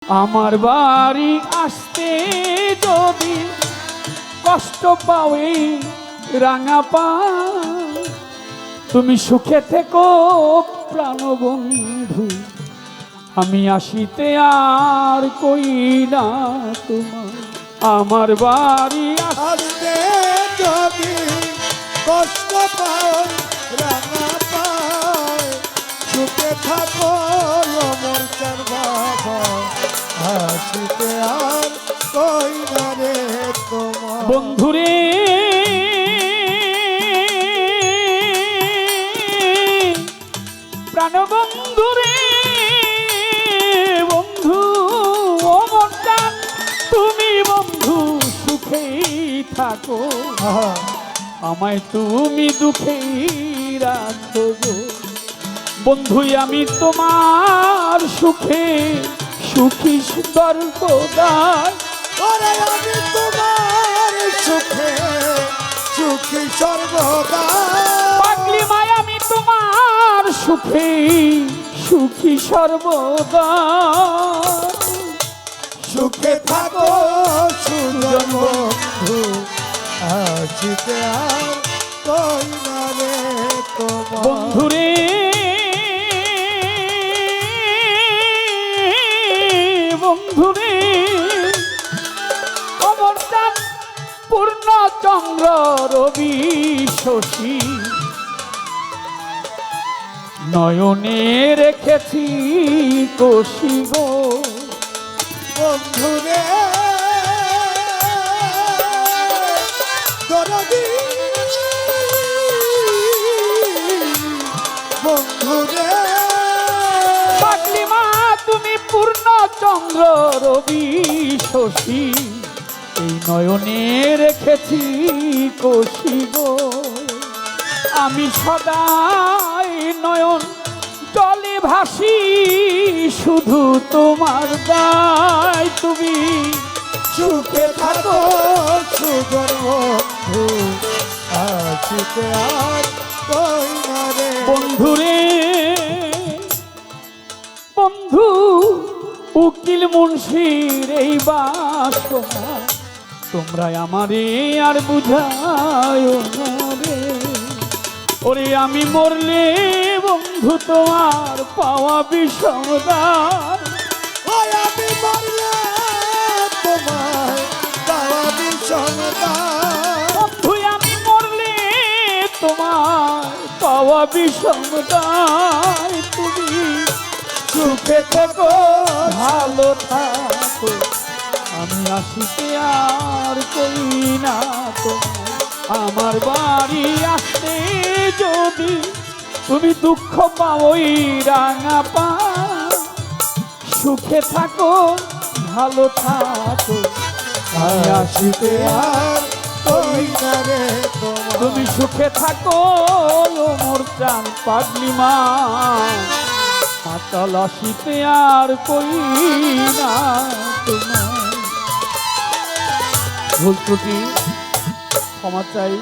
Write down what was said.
আমার বাড়ি আসতে যদি কষ্ট পাও এই রাঙা পা, তুমি সুখে থেকো প্রাণবন্ধু, আমি আসিতে আর কই না তোমার। আমার বাড়ি আসতে যদি কষ্ট পাও রাঙা পায়, সুখে থাকো মোর চার বাবা, আসিতে আর কই না রে তোমার। বন্ধুরে প্রাণবন্ধুরে বন্ধু, ও মনটা তুমি বন্ধু সুখেই থাকো, আমায় তুমি দুঃখেই রাখো গো। বন্ধু আমি তোমার সুখে সুখী সর্বদাই, ওরে আমি তোমার সুখে সুখী সর্বদা। পাগলি মায়া আমি তোমার সুখে সুখী সর্বদা। সুখে থাকো সুজন বন্ধু, আসিতে আর কই না রে তোমার। বন্ধুরে বন্ধুরে অমরদান পূর্ণচন্দ্র রবি শশী, নয়নে রেখেছি কোশি গো। বন্ধুরে দরদি, বন্ধুরে পাগলি মা তুমি পূর্ণচন্দ্র রবি শশী, এই নয়নে রেখেছি কোশি গো। আমি সদাই নয়ন জলে ভাসি, শুধু তোমার দায়, তুমি সুখে থাকো সুজন বন্ধু, আসিতে আর কই না রে। বন্ধুরে বন্ধু উকিল মুন্সির এই বাসনা, তোমরা আমারে আর বুঝায় না রে। ওরে আমি মরলে বন্ধু তোমার পাওয়া বিষমদার, ওই আমি মরলে তোমার পাওয়া বিষমতা। বন্ধু আমি মরলে তোমার পাওয়া বিষমদার, তুমি সুখে থেকো ভালো থাকো, আমি আসিতে আর কই না তোমার। আমার বাড়ি আসতে যদি তুমি দুঃখ পাও ওই রাঙা পা, সুখে থাকো ভালো থাকো, আমি আসিতে আর কই না রে তোমার। তুমি সুখে থাকো মোর প্রাণ পাগলি মা, মাতাল আসিতে আর কই না তোমার। ভুল ত্রুটি ক্ষমা চাই।